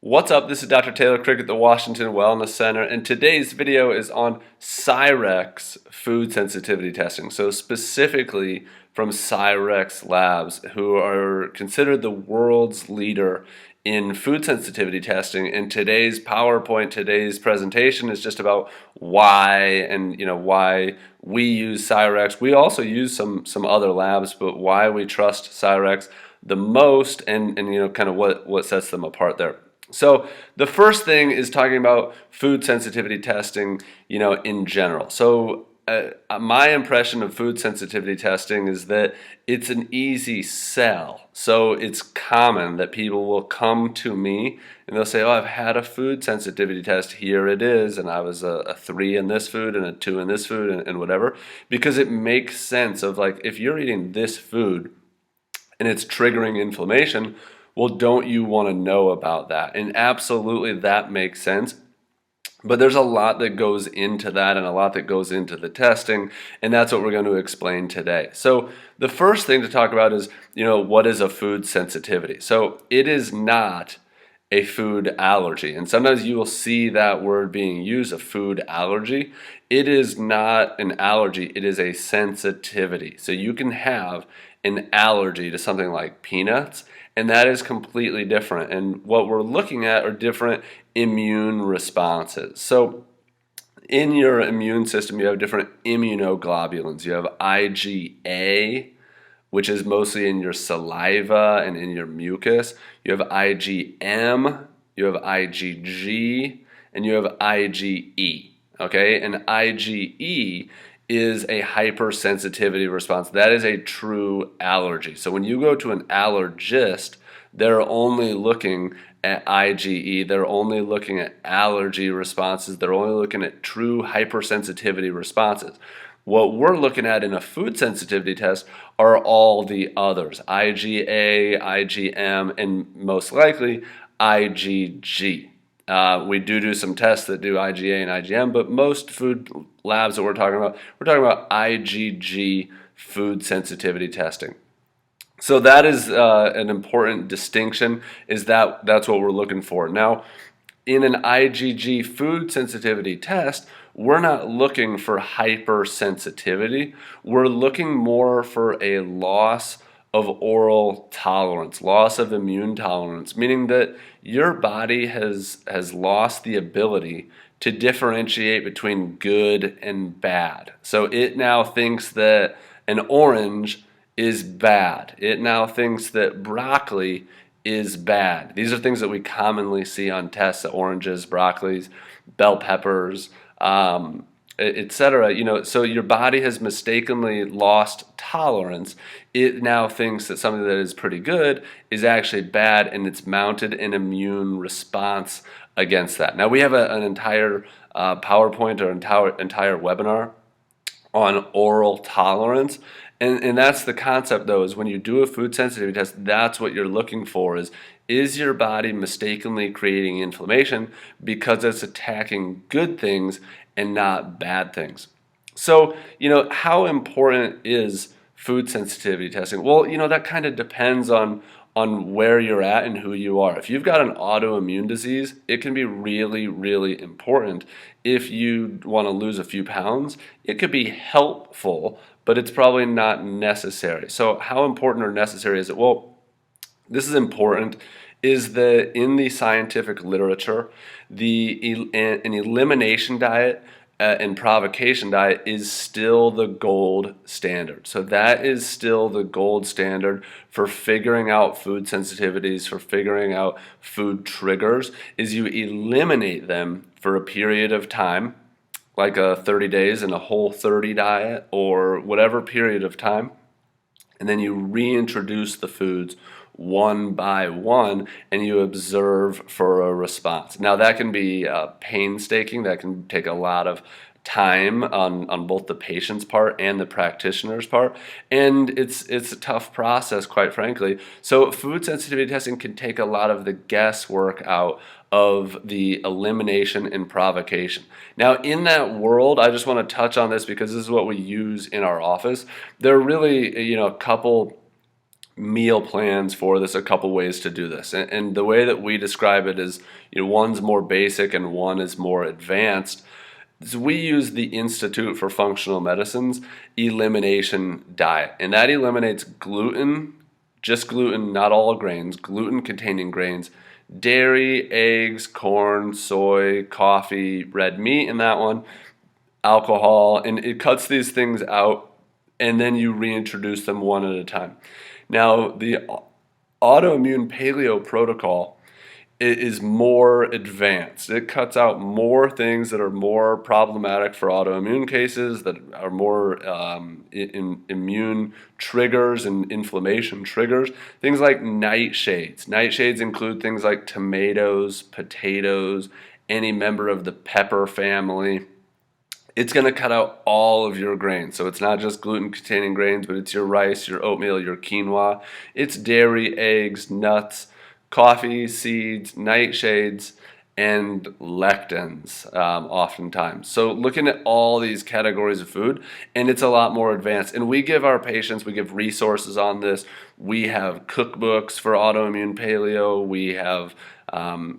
What's up? This is Dr. Taylor Krick at the Washington Wellness Center, and today's video is on Cyrex food sensitivity testing. So specifically from Cyrex Labs, who are considered the world's leader in food sensitivity testing. And today's PowerPoint, today's presentation is just about why and why we use Cyrex. We also use some other labs, but why we trust Cyrex the most, and kind of what sets them apart there. So the first thing is talking about food sensitivity testing, in general. So my impression of food sensitivity testing is that it's an easy sell. So it's common that people will come to me and they'll say, "Oh, I've had a food sensitivity test. Here it is, and I was a 3 in this food and a 2 in this food and whatever," because it makes sense of like if you're eating this food and it's triggering inflammation. Well, don't you want to know about that? And absolutely that makes sense. But there's a lot that goes into that and a lot that goes into the testing, and that's what we're going to explain today. So the first thing to talk about is, what is a food sensitivity? So it is not a food allergy. And sometimes you will see that word being used, a food allergy. It is not an allergy, it is a sensitivity. So you can have an allergy to something like peanuts, and that is completely different. And what we're looking at are different immune responses. So in your immune system, you have different immunoglobulins. You have IgA, which is mostly in your saliva and in your mucus. You have IgM, you have IgG, and you have IgE. Okay, and IgE is a hypersensitivity response. That is a true allergy. So when you go to an allergist, they're only looking at IgE, they're only looking at allergy responses, they're only looking at true hypersensitivity responses. What we're looking at in a food sensitivity test are all the others, IgA, IgM, and most likely IgG. We do some tests that do IgA and IgM, but most food labs that we're talking about IgG food sensitivity testing. So that is an important distinction, is that's what we're looking for. Now, in an IgG food sensitivity test, we're not looking for hypersensitivity. We're looking more for a loss of oral tolerance, loss of immune tolerance, meaning that your body has lost the ability to differentiate between good and bad. So it now thinks that an orange is bad. It now thinks that broccoli is bad. These are things that we commonly see on tests: oranges, broccolis, bell peppers, etc. So your body has mistakenly lost tolerance. It now thinks that something that is pretty good is actually bad, and it's mounted an immune response against that. Now we have an entire PowerPoint or entire webinar on oral tolerance. And that's the concept, though, is when you do a food sensitivity test, that's what you're looking for is your body mistakenly creating inflammation because it's attacking good things and not bad things. So, how important is food sensitivity testing? Well, that kind of depends on where you're at and who you are. If you've got an autoimmune disease, it can be really, really important. If you want to lose a few pounds, it could be helpful, but it's probably not necessary. So how important or necessary is it? Well, this is important, is that in the scientific literature, an elimination diet and provocation diet is still the gold standard. So that is still the gold standard for figuring out food sensitivities, for figuring out food triggers, is you eliminate them for a period of time, like a 30 days in a Whole30 diet or whatever period of time, and then you reintroduce the foods one by one, and you observe for a response. Now that can be painstaking. That can take a lot of time on both the patient's part and the practitioner's part, and it's a tough process, quite frankly. So food sensitivity testing can take a lot of the guesswork out of the elimination and provocation. Now in that world, I just want to touch on this because this is what we use in our office. There are really a couple meal plans for this, a couple ways to do this. And the way that we describe it is, one's more basic and one is more advanced. So we use the Institute for Functional Medicine's elimination diet, and that eliminates gluten, just gluten, not all grains, gluten-containing grains, dairy, eggs, corn, soy, coffee, red meat in that one, alcohol, and it cuts these things out, and then you reintroduce them one at a time. Now, the autoimmune paleo protocol is more advanced. It cuts out more things that are more problematic for autoimmune cases, that are more immune triggers and inflammation triggers. Things like nightshades. Nightshades include things like tomatoes, potatoes, any member of the pepper family. It's going to cut out all of your grains. So it's not just gluten-containing grains, but it's your rice, your oatmeal, your quinoa. It's dairy, eggs, nuts, coffee, seeds, nightshades, and lectins oftentimes. So looking at all these categories of food, and it's a lot more advanced. And we give our patients, we give resources on this. We have cookbooks for autoimmune paleo. We have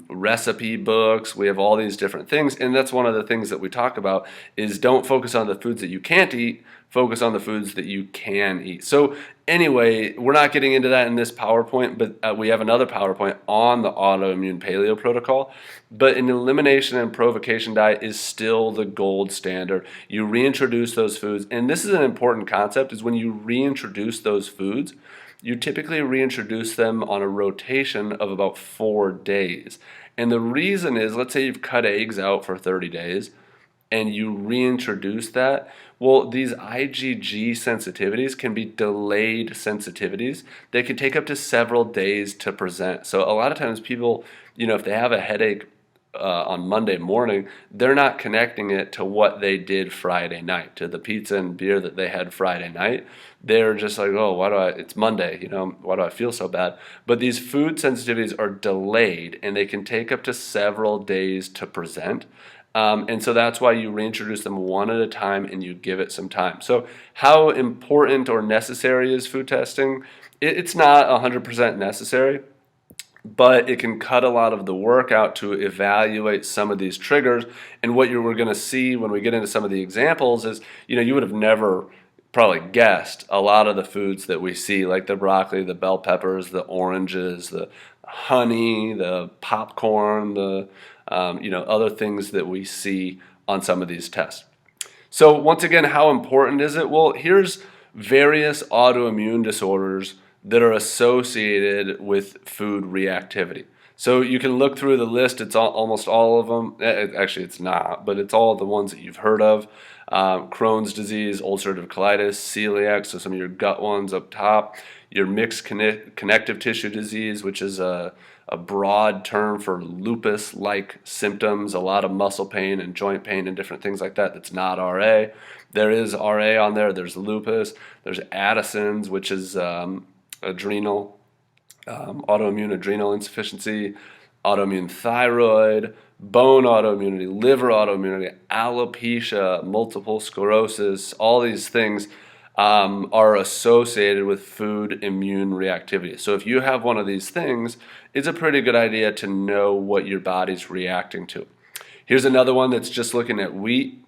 recipe books. We have all these different things. And that's one of the things that we talk about is don't focus on the foods that you can't eat, focus on the foods that you can eat. So anyway, we're not getting into that in this PowerPoint, but we have another PowerPoint on the autoimmune paleo protocol. But an elimination and provocation diet is still the gold standard. You reintroduce those foods, and this is an important concept, is when you reintroduce those foods, you typically reintroduce them on a rotation of about 4 days. And the reason is, let's say you've cut eggs out for 30 days, and you reintroduce that, well, these IgG sensitivities can be delayed sensitivities. They can take up to several days to present. So a lot of times people, if they have a headache on Monday morning, they're not connecting it to what they did Friday night, to the pizza and beer that they had Friday night. They're just like, oh, it's Monday, why do I feel so bad? But these food sensitivities are delayed, and they can take up to several days to present. And so that's why you reintroduce them one at a time and you give it some time. So how important or necessary is food testing? It's not 100% necessary, but it can cut a lot of the work out to evaluate some of these triggers. And what we're going to see when we get into some of the examples is, you would have never probably guessed a lot of the foods that we see, like the broccoli, the bell peppers, the oranges, the honey, the popcorn, the other things that we see on some of these tests. So once again, how important is it? Well, here's various autoimmune disorders that are associated with food reactivity. So you can look through the list. It's almost all of them. Actually, it's not, but it's all the ones that you've heard of. Crohn's disease, ulcerative colitis, celiac, so some of your gut ones up top. Your mixed connective tissue disease, which is a broad term for lupus-like symptoms, a lot of muscle pain and joint pain and different things like that. That's not RA. There is RA on there. There's lupus. There's Addison's, which is adrenal, autoimmune adrenal insufficiency, autoimmune thyroid, bone autoimmunity, liver autoimmunity, alopecia, multiple sclerosis. All these things are associated with food immune reactivity. So if you have one of these things, it's a pretty good idea to know what your body's reacting to. Here's another one that's just looking at wheat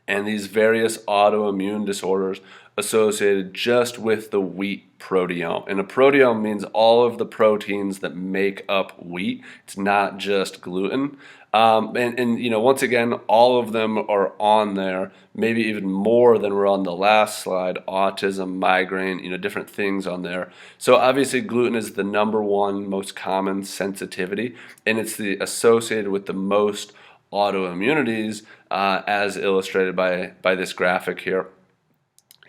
and these various autoimmune disorders associated just with the wheat proteome. And a proteome means all of the proteins that make up wheat. It's not just gluten. Once again, all of them are on there, maybe even more than were on the last slide: autism, migraine, different things on there. So obviously gluten is the number one most common sensitivity, and it's associated with the most autoimmunities, as illustrated by this graphic here.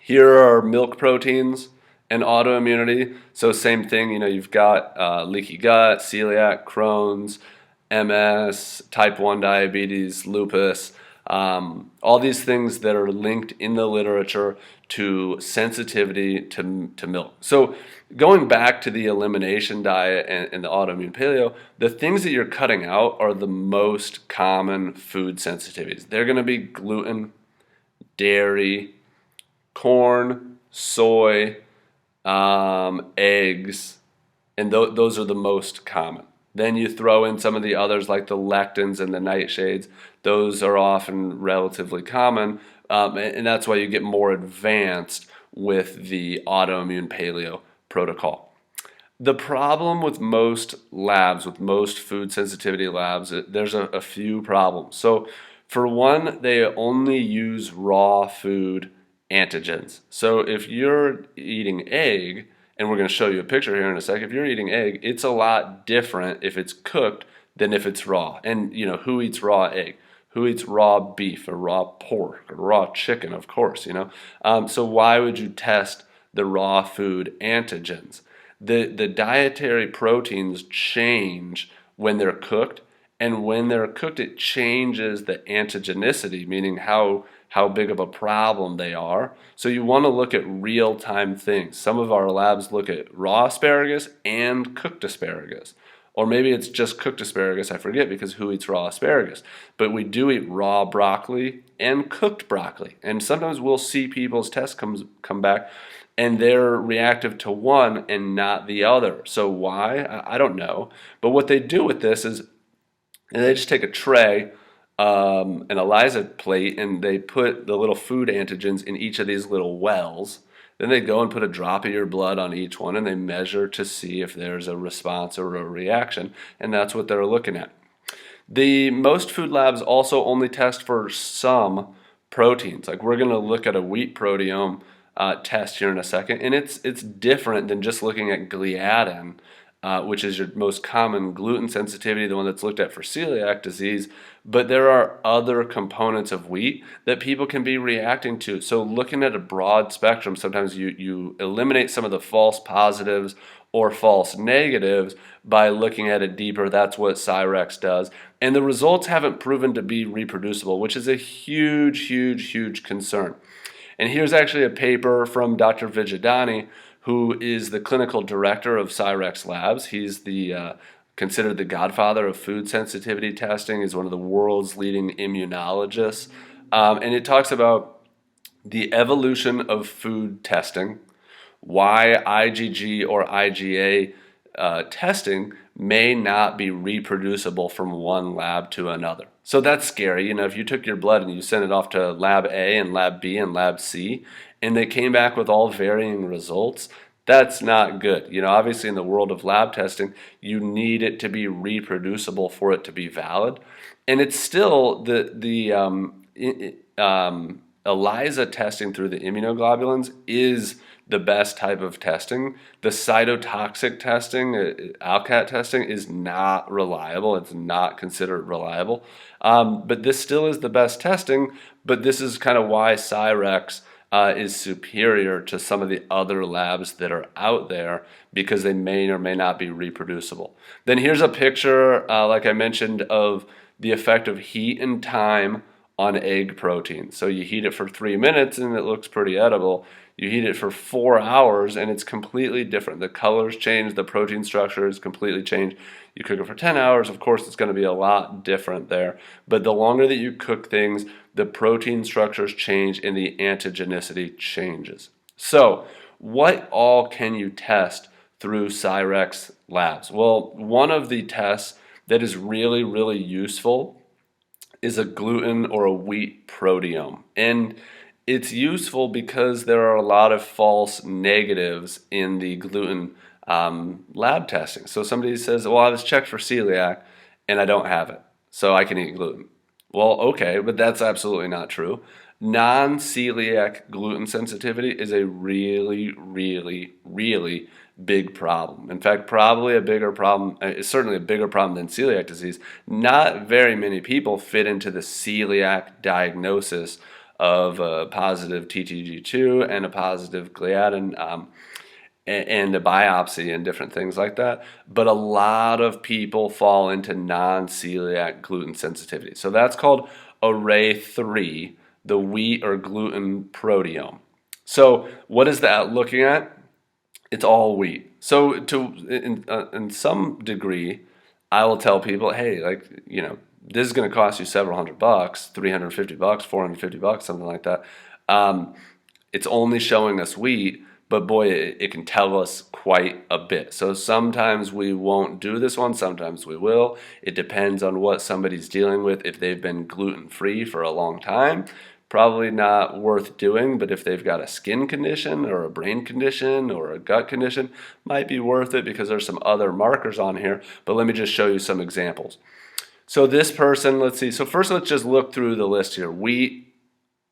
Here are milk proteins and autoimmunity. So same thing, you've got leaky gut, celiac, Crohn's, MS, type 1 diabetes, lupus, all these things that are linked in the literature to sensitivity to milk. So going back to the elimination diet and the autoimmune paleo, the things that you're cutting out are the most common food sensitivities. They're going to be gluten, dairy, corn, soy, eggs, and those are the most common. Then you throw in some of the others like the lectins and the nightshades. Those are often relatively common, and that's why you get more advanced with the autoimmune paleo protocol. The problem with most labs, with most food sensitivity labs, there's a few problems. So for one, they only use raw food antigens. So if you're eating egg, and we're going to show you a picture here in a second, if you're eating egg, it's a lot different if it's cooked than if it's raw. And you know, who eats raw egg? Who eats raw beef or raw pork or raw chicken? Of course, you know. So why would you test the raw food antigens? The dietary proteins change when they're cooked, and when they're cooked, it changes the antigenicity, meaning how big of a problem they are. So you want to look at real-time things. Some of our labs look at raw asparagus and cooked asparagus. Or maybe it's just cooked asparagus, I forget, because who eats raw asparagus? But we do eat raw broccoli and cooked broccoli. And sometimes we'll see people's tests come back and they're reactive to one and not the other. So why? I don't know. But what they do with this is they just take a tray, an ELISA plate, and they put the little food antigens in each of these little wells. Then they go and put a drop of your blood on each one, and they measure to see if there's a response or a reaction, and that's what they're looking at. Most food labs also only test for some proteins. Like we're going to look at a wheat proteome test here in a second, and it's different than just looking at gliadin, which is your most common gluten sensitivity, the one that's looked at for celiac disease. But there are other components of wheat that people can be reacting to. So looking at a broad spectrum, sometimes you eliminate some of the false positives or false negatives by looking at it deeper. That's what Cyrex does. And the results haven't proven to be reproducible, which is a huge, huge, huge concern. And here's actually a paper from Dr. Vijadani, who is the clinical director of Cyrex Labs. He's considered the godfather of food sensitivity testing. He's one of the world's leading immunologists. And it talks about the evolution of food testing, why IgG or IgA testing may not be reproducible from one lab to another. So that's scary. You know, if you took your blood and you sent it off to lab A and lab B and lab C, and they came back with all varying results, that's not good. You know, obviously in the world of lab testing, you need it to be reproducible for it to be valid. And it's still ELISA testing through the immunoglobulins is the best type of testing. The cytotoxic testing, ALCAT testing, is not reliable. It's not considered reliable. But this still is the best testing, but this is kind of why Cyrex is superior to some of the other labs that are out there, because they may or may not be reproducible. Then here's a picture, like I mentioned, of the effect of heat and time on egg protein. So you heat it for 3 minutes and it looks pretty edible. You heat it for 4 hours and it's completely different. The colors change, the protein structure is completely changed. You cook it for 10 hours, of course it's going to be a lot different there. But the longer that you cook things, the protein structures change and the antigenicity changes. So what all can you test through Cyrex Labs? Well, one of the tests that is really, really useful is a gluten or a wheat proteome. And it's useful because there are a lot of false negatives in the gluten lab testing. So somebody says, well, I was checked for celiac and I don't have it, so I can eat gluten. Well, okay, but that's absolutely not true. Non-celiac gluten sensitivity is a really, really, really big problem. In fact, probably a bigger problem, certainly a bigger problem than celiac disease. Not very many people fit into the celiac diagnosis of a positive TTG2 and a positive gliadin and a biopsy and different things like that. But a lot of people fall into non-celiac gluten sensitivity. So that's called array 3, the wheat or gluten proteome. So what is that looking at? It's all wheat. So in some degree, I will tell people, hey, like, you know, this is going to cost you several $100, $350, $450, something like that. It's only showing us wheat, but boy, it can tell us quite a bit. So sometimes we won't do this one, sometimes we will. It depends on what somebody's dealing with. If they've been gluten-free for a long time, probably not worth doing, but if they've got a skin condition or a brain condition or a gut condition, might be worth it because there's some other markers on here. But let me just show you some examples. So this person, let's see. So first let's just look through the list here. Wheat,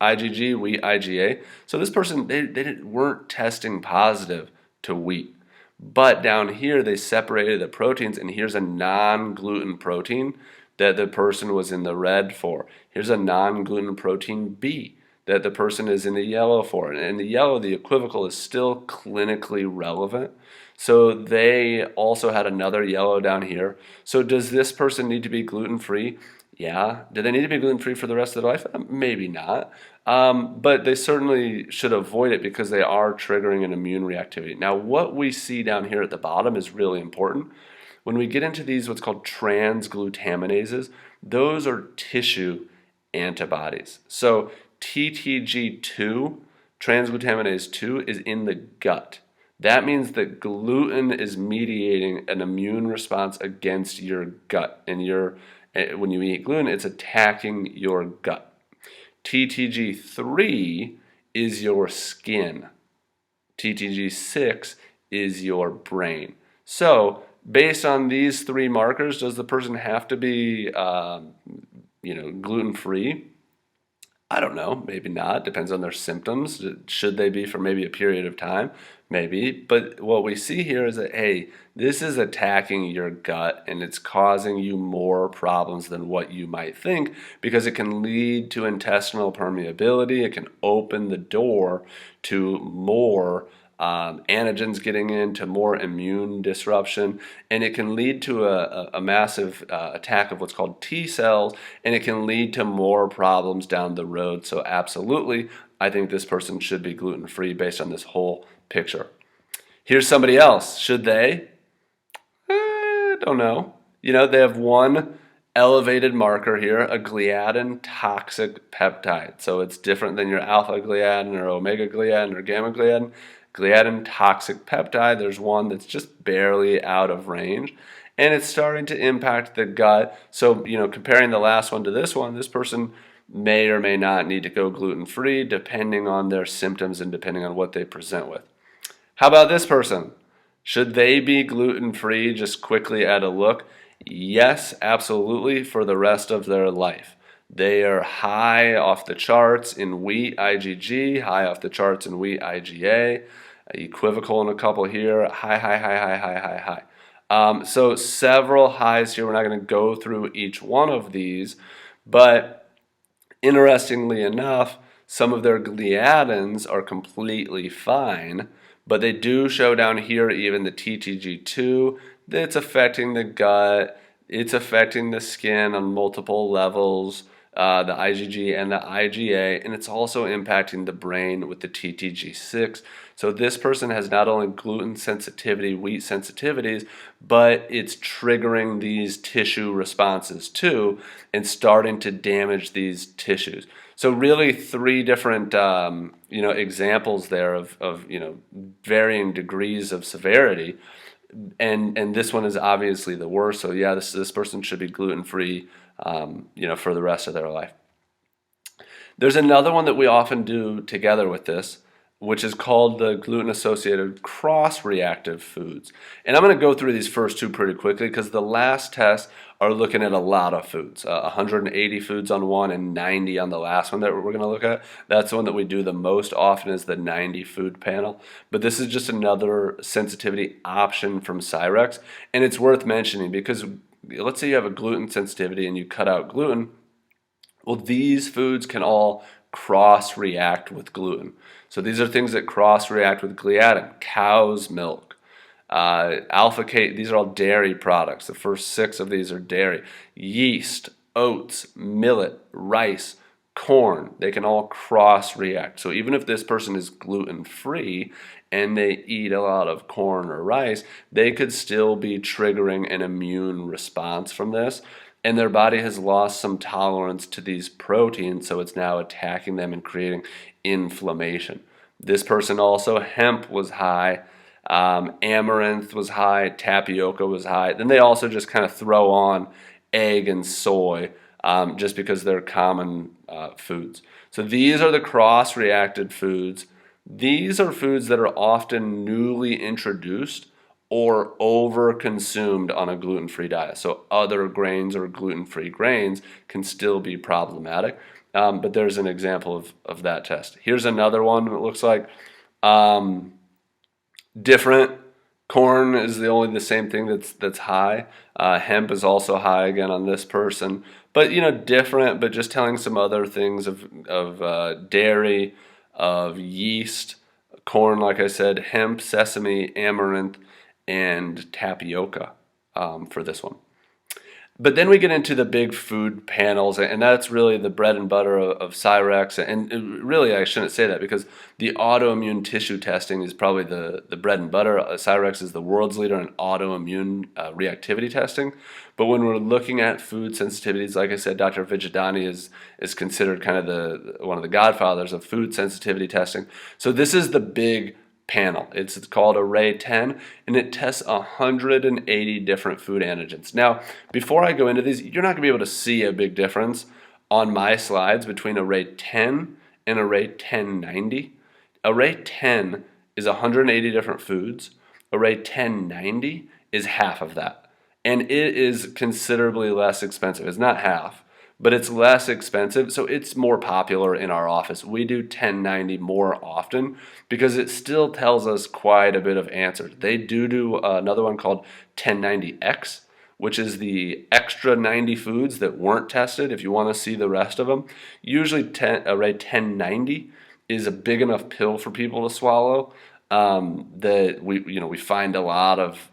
IgG, wheat, IgA. So this person, they weren't testing positive to wheat. But down here they separated the proteins, and here's a non-gluten protein that the person was in the red for. Here's a non-gluten protein B that the person is in the yellow for. And in the yellow, the equivocal is still clinically relevant. So they also had another yellow down here. So does this person need to be gluten-free? Yeah. Do they need to be gluten-free for the rest of their life? Maybe not. But they certainly should avoid it because they are triggering an immune reactivity. Now, what we see down here at the bottom is really important. When we get into these what's called transglutaminases, those are tissue antibodies. So TTG2, transglutaminase 2, is in the gut. That means that gluten is mediating an immune response against your gut. And when you eat gluten, it's attacking your gut. TTG3 is your skin. TTG6 is your brain. So based on these three markers, does the person have to be gluten-free? I don't know, maybe not. Depends on their symptoms. Should they be for maybe a period of time? Maybe. But what we see here is that, hey, this is attacking your gut and it's causing you more problems than what you might think because it can lead to intestinal permeability. It can open the door to more antigens getting into more immune disruption, and it can lead to a massive attack of what's called T cells, and it can lead to more problems down the road. So absolutely, I think this person should be gluten-free based on this whole picture. Here's somebody else. Should they? Don't know. They have one elevated marker here, a gliadin toxic peptide. So it's different than your alpha gliadin or omega gliadin or gamma gliadin. Gliadin toxic peptide, there's one that's just barely out of range, and it's starting to impact the gut. So, comparing the last one to this one, this person may or may not need to go gluten-free depending on their symptoms and depending on what they present with. How about this person? Should they be gluten-free just quickly at a look? Yes, absolutely, for the rest of their life. They are high off the charts in wheat IgG, high off the charts in wheat IgA, equivocal in a couple here, high. So several highs here. We're not going to go through each one of these, but interestingly enough, some of their gliadins are completely fine, but they do show down here even the TTG2 that's affecting the gut. It's affecting the skin on multiple levels, the IgG and the IgA, and it's also impacting the brain with the TTG6. So this person has not only gluten sensitivity, wheat sensitivities, but it's triggering these tissue responses too and starting to damage these tissues. So really three different examples there of varying degrees of severity. And this one is obviously the worst. So yeah, this person should be gluten-free, for the rest of their life. There's another one that we often do together with this, which is called the gluten-associated cross-reactive foods. And I'm going to go through these first two pretty quickly because the last tests are looking at a lot of foods, 180 foods on one and 90 on the last one that we're going to look at. That's the one that we do the most often is the 90 food panel. But this is just another sensitivity option from Cyrex. And it's worth mentioning because let's say you have a gluten sensitivity and you cut out gluten. Well, these foods can all cross-react with gluten. So these are things that cross-react with gliadin, cow's milk, alpha-K, these are all dairy products. The first 6 of these are dairy. Yeast, oats, millet, rice, corn, they can all cross-react. So even if this person is gluten-free and they eat a lot of corn or rice, they could still be triggering an immune response from this. And their body has lost some tolerance to these proteins, so it's now attacking them and creating inflammation. This person also, hemp was high, amaranth was high, tapioca was high. Then they also just kind of throw on egg and soy just because they're common foods. So these are the cross-reacted foods. These are foods that are often newly introduced or over-consumed on a gluten-free diet. So other grains or gluten-free grains can still be problematic. But there's an example of that test. Here's another one that looks like different. Corn is the same thing that's high. Hemp is also high again on this person. But different, but just telling some other things of dairy, of yeast, corn, like I said, hemp, sesame, amaranth, and tapioca for this one. But then we get into the big food panels, and that's really the bread and butter of Cyrex. And really, I shouldn't say that because the autoimmune tissue testing is probably the bread and butter. Cyrex is the world's leader in autoimmune reactivity testing. But when we're looking at food sensitivities, like I said, Dr. Vijadani is considered kind of one of the godfathers of food sensitivity testing. So this is the big panel. It's called Array 10, and it tests 180 different food antigens. Now, before I go into these, you're not going to be able to see a big difference on my slides between Array 10 and Array 1090. Array 10 is 180 different foods. Array 1090 is half of that, and it is considerably less expensive. It's not half, but it's less expensive, so it's more popular in our office. We do 1090 more often because it still tells us quite a bit of answers. They do another one called 1090X, which is the extra 90 foods that weren't tested if you want to see the rest of them. Usually Array 1090 is a big enough pill for people to swallow that we find a lot of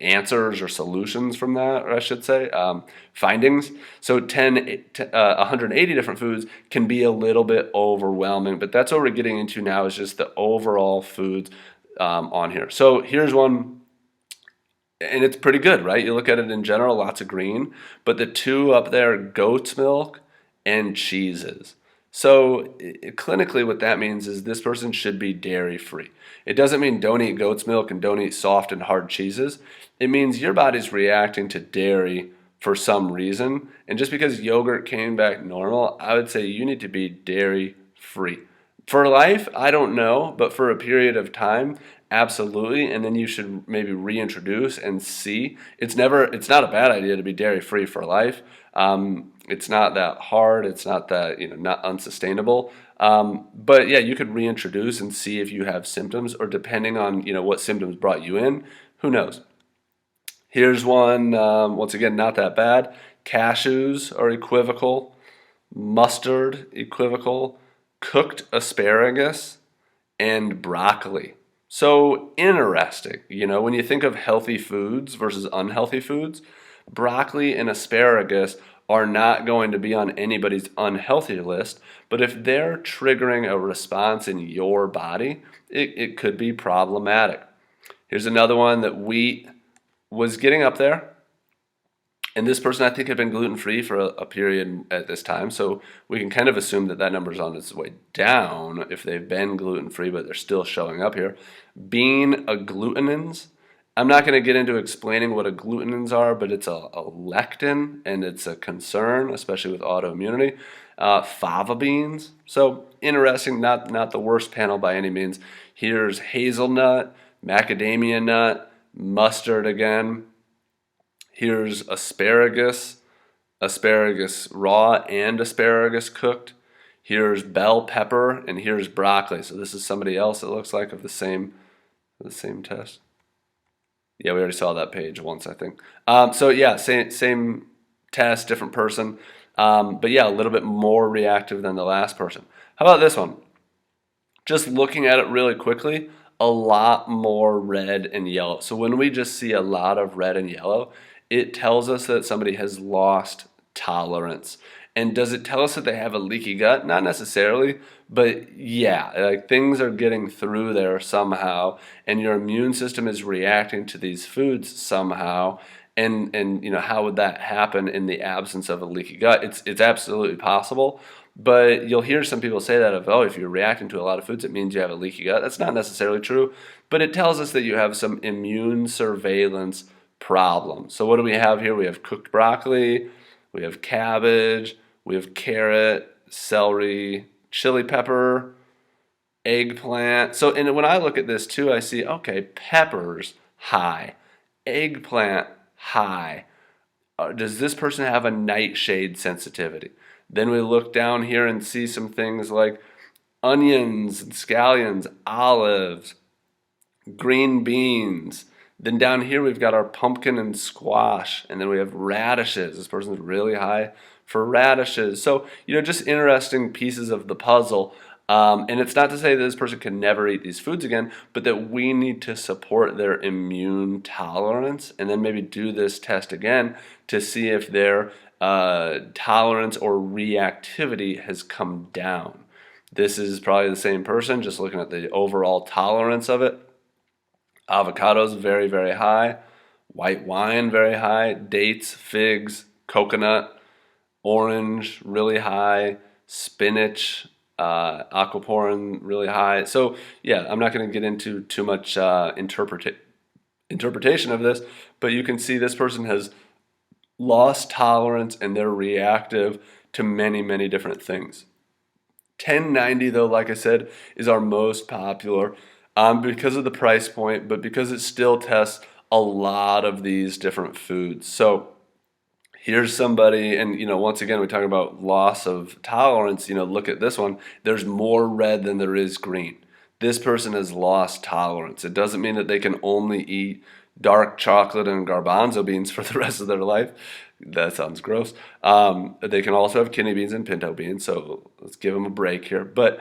answers or solutions from that, or I should say, findings. So 180 different foods can be a little bit overwhelming, but that's what we're getting into now is just the overall foods on here. So here's one, and it's pretty good, right? You look at it in general, lots of green, but the two up there, goat's milk and cheeses. So clinically what that means is this person should be dairy-free. It doesn't mean don't eat goat's milk and don't eat soft and hard cheeses. It means your body's reacting to dairy for some reason. And just because yogurt came back normal, I would say you need to be dairy-free. For life, I don't know, but for a period of time, absolutely. And then you should maybe reintroduce and see. It's not a bad idea to be dairy-free for life. It's not that hard. It's not that, not unsustainable. But yeah, you could reintroduce and see if you have symptoms, or depending on, what symptoms brought you in, who knows? Here's one, once again, not that bad. Cashews are equivocal. Mustard, equivocal. Cooked asparagus, and broccoli. So interesting, when you think of healthy foods versus unhealthy foods, broccoli and asparagus are not going to be on anybody's unhealthy list, but if they're triggering a response in your body, it could be problematic. Here's another one that wheat was getting up there. And this person, I think, had been gluten-free for a period at this time, so we can kind of assume that number is on its way down if they've been gluten-free, but they're still showing up here. Bean agglutinins. I'm not going to get into explaining what agglutinins are, but it's a lectin, and it's a concern, especially with autoimmunity. Fava beans. So interesting, not the worst panel by any means. Here's hazelnut, macadamia nut, mustard again. Here's asparagus raw and asparagus cooked. Here's bell pepper, and here's broccoli. So this is somebody else, it looks like, of the same test. Yeah, we already saw that page once, I think. So yeah, same test, different person. But yeah, a little bit more reactive than the last person. How about this one? Just looking at it really quickly, a lot more red and yellow. So when we just see a lot of red and yellow, it tells us that somebody has lost tolerance. And does it tell us that they have a leaky gut? Not necessarily, but yeah, like things are getting through there somehow, and your immune system is reacting to these foods somehow. And how would that happen in the absence of a leaky gut? It's absolutely possible, But you'll hear some people say that oh, if you're reacting to a lot of foods, it means you have a leaky gut. That's not necessarily true, but it tells us that you have some immune surveillance problem. So what do we have here? We have cooked broccoli, we have cabbage, we have carrot, celery, chili pepper, eggplant. So and when I look at this too, I see, okay, peppers, high. Eggplant, high. Does this person have a nightshade sensitivity? Then we look down here and see some things like onions and scallions, olives, green beans. Then down here we've got our pumpkin and squash, and then we have radishes. This person's really high for radishes. So, just interesting pieces of the puzzle. And it's not to say that this person can never eat these foods again, but that we need to support their immune tolerance and then maybe do this test again to see if their tolerance or reactivity has come down. This is probably the same person, just looking at the overall tolerance of it. Avocados, very, very high. White wine, very high. Dates, figs, coconut, orange, really high. Spinach, aquaporin, really high. So, yeah, I'm not going to get into too much interpretation of this, but you can see this person has lost tolerance and they're reactive to many, many different things. 1090, though, like I said, is our most popular because of the price point, but because it still tests a lot of these different foods. So here's somebody, and once again, we talk about loss of tolerance. Look at this one. There's more red than there is green. This person has lost tolerance. It doesn't mean that they can only eat dark chocolate and garbanzo beans for the rest of their life. That sounds gross. They can also have kidney beans and pinto beans, so let's give them a break here. But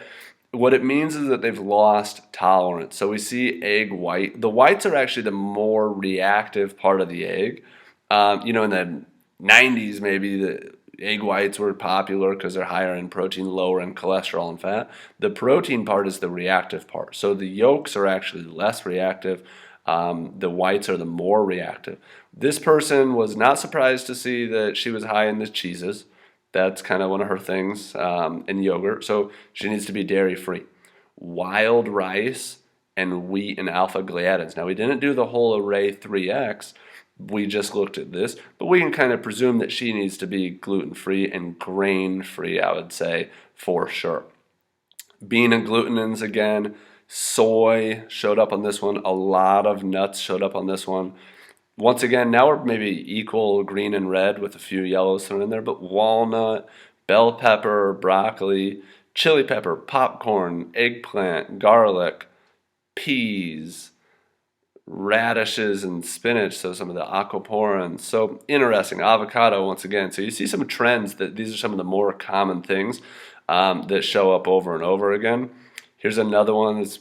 what it means is that they've lost tolerance. So we see egg white. The whites are actually the more reactive part of the egg. In the 90s, maybe the egg whites were popular because they're higher in protein, lower in cholesterol and fat. The protein part is the reactive part. So the yolks are actually less reactive. The whites are the more reactive. This person was not surprised to see that she was high in the cheeses. That's kind of one of her things, in yogurt. So she needs to be dairy-free. Wild rice and wheat and alpha gliadins. Now, we didn't do the whole array 3X. We just looked at this, but we can kind of presume that she needs to be gluten-free and grain-free, I would say, for sure. Bean and glutenins again. Soy showed up on this one. A lot of nuts showed up on this one. Once again, now we're maybe equal green and red with a few yellows thrown in there, but walnut, bell pepper, broccoli, chili pepper, popcorn, eggplant, garlic, peas, radishes, and spinach, so some of the aquaporins. So interesting. Avocado, once again. So you see some trends that these are some of the more common things that show up over and over again. Here's another one that's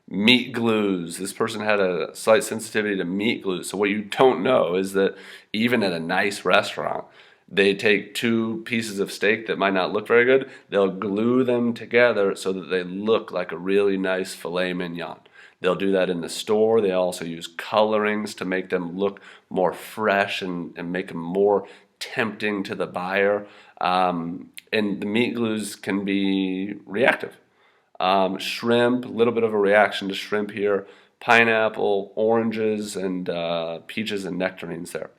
meat glues. This person had a slight sensitivity to meat glues. So what you don't know is that even at a nice restaurant, they take two pieces of steak that might not look very good. They'll glue them together so that they look like a really nice filet mignon. They'll do that in the store. They also use colorings to make them look more fresh and make them more tempting to the buyer. And the meat glues can be reactive. Shrimp, a little bit of a reaction to shrimp here. Pineapple, oranges, and peaches and nectarines there.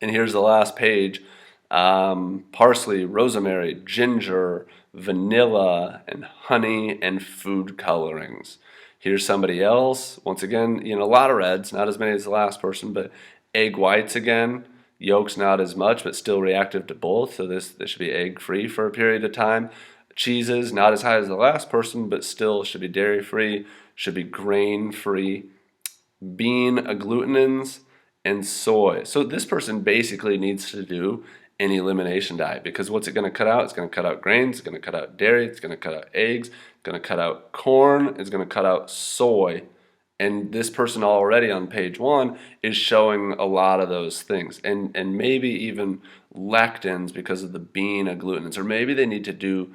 And here's the last page. Parsley, rosemary, ginger, vanilla, and honey, and food colorings. Here's somebody else. Once again, a lot of reds, not as many as the last person, but egg whites again. Yolks not as much, but still reactive to both. So this should be egg-free for a period of time. Cheeses, not as high as the last person, but still should be dairy-free, should be grain-free. Bean agglutinins, and soy. So this person basically needs to do an elimination diet, because what's it going to cut out? It's going to cut out grains, it's going to cut out dairy, it's going to cut out eggs, it's going to cut out corn, it's going to cut out soy. And this person already on page 1 is showing a lot of those things, and maybe even lectins because of the bean agglutinins, or maybe they need to do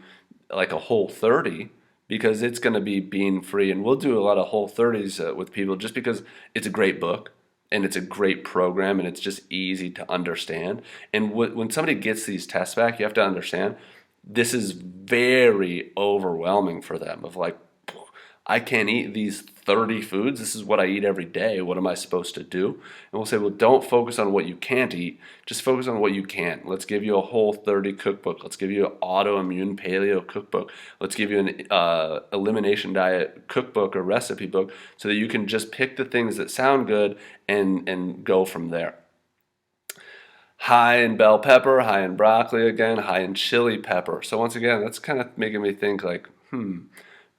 like a Whole30 because it's going to be bean free. And we'll do a lot of Whole30s with people just because it's a great book and it's a great program and it's just easy to understand. And when somebody gets these tests back, you have to understand this is very overwhelming for them of like, I can't eat these 30 foods. This is what I eat every day. What am I supposed to do? And we'll say, well, don't focus on what you can't eat. Just focus on what you can. Let's give you a Whole30 cookbook. Let's give you an autoimmune paleo cookbook. Let's give you an elimination diet cookbook or recipe book so that you can just pick the things that sound good and go from there. High in bell pepper, high in broccoli again, high in chili pepper. So once again, that's kind of making me think like,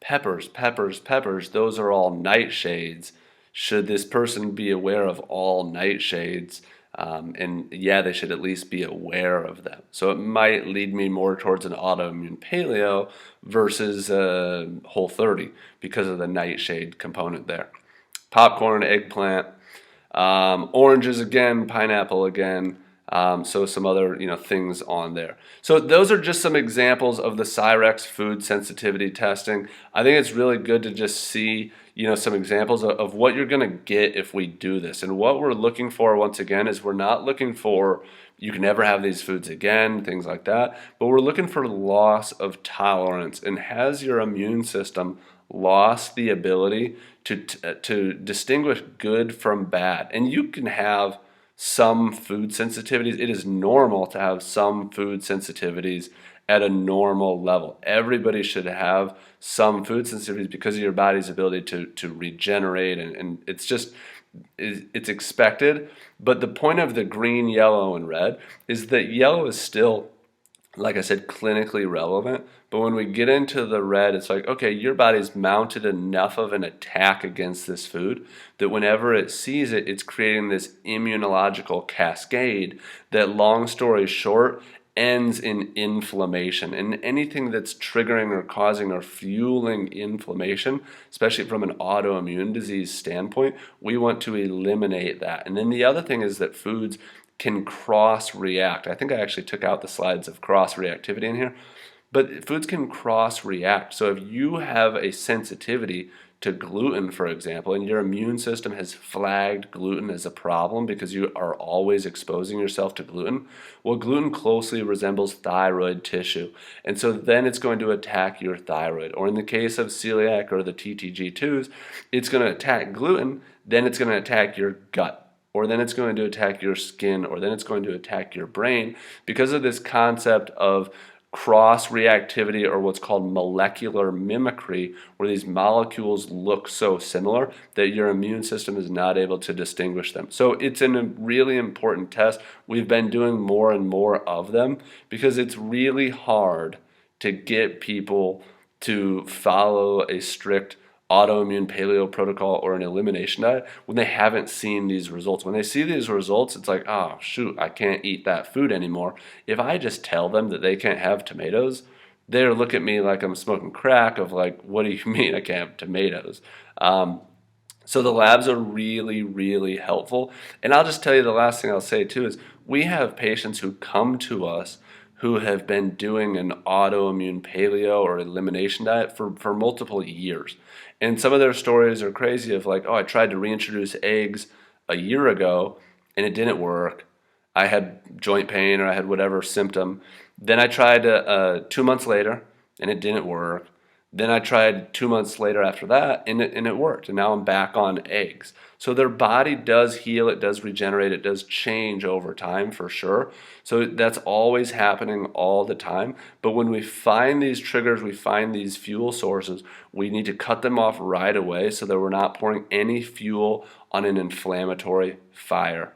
peppers, peppers, peppers, those are all nightshades. Should this person be aware of all nightshades? And yeah, they should at least be aware of them. So it might lead me more towards an autoimmune paleo versus a Whole30 because of the nightshade component there. Popcorn, eggplant, oranges again, pineapple again. So some other things on there. So those are just some examples of the Cyrex food sensitivity testing. I think it's really good to just see some examples of what you're going to get if we do this. And what we're looking for once again is we're not looking for you can never have these foods again, things like that, but we're looking for loss of tolerance. And has your immune system lost the ability to distinguish good from bad? And you can have some food sensitivities. It is normal to have some food sensitivities at a normal level. Everybody should have some food sensitivities because of your body's ability to regenerate, and it's expected. But the point of the green, yellow, and red is that yellow is still, like I said, clinically relevant. But when we get into the red, it's like, okay, your body's mounted enough of an attack against this food that whenever it sees it, it's creating this immunological cascade that, long story short, ends in inflammation. And anything that's triggering or causing or fueling inflammation, especially from an autoimmune disease standpoint, we want to eliminate that. And then the other thing is that foods can cross-react. I think I actually took out the slides of cross-reactivity in here. But foods can cross-react. So if you have a sensitivity to gluten, for example, and your immune system has flagged gluten as a problem because you are always exposing yourself to gluten, well, gluten closely resembles thyroid tissue. And so then it's going to attack your thyroid. Or in the case of celiac or the TTG2s, it's going to attack gluten, then it's going to attack your gut. Or then it's going to attack your skin, or then it's going to attack your brain because of this concept of cross-reactivity, or what's called molecular mimicry, where these molecules look so similar that your immune system is not able to distinguish them. So it's a really important test. We've been doing more and more of them because it's really hard to get people to follow a strict autoimmune paleo protocol or an elimination diet when they haven't seen these results. When they see these results, it's like, oh shoot, I can't eat that food anymore. If I just tell them that they can't have tomatoes, they'll look at me like I'm smoking crack of like, what do you mean I can't have tomatoes? So the labs are really, really helpful. And I'll just tell you the last thing I'll say too is we have patients who come to us who have been doing an autoimmune paleo or elimination diet for multiple years. And some of their stories are crazy of like, oh, I tried to reintroduce eggs a year ago and it didn't work. I had joint pain or I had whatever symptom. Then I tried 2 months later and it didn't work. Then I tried 2 months later after that, and it worked. And now I'm back on eggs. So their body does heal, it does regenerate, it does change over time for sure. So that's always happening all the time. But when we find these triggers, we find these fuel sources, we need to cut them off right away so that we're not pouring any fuel on an inflammatory fire.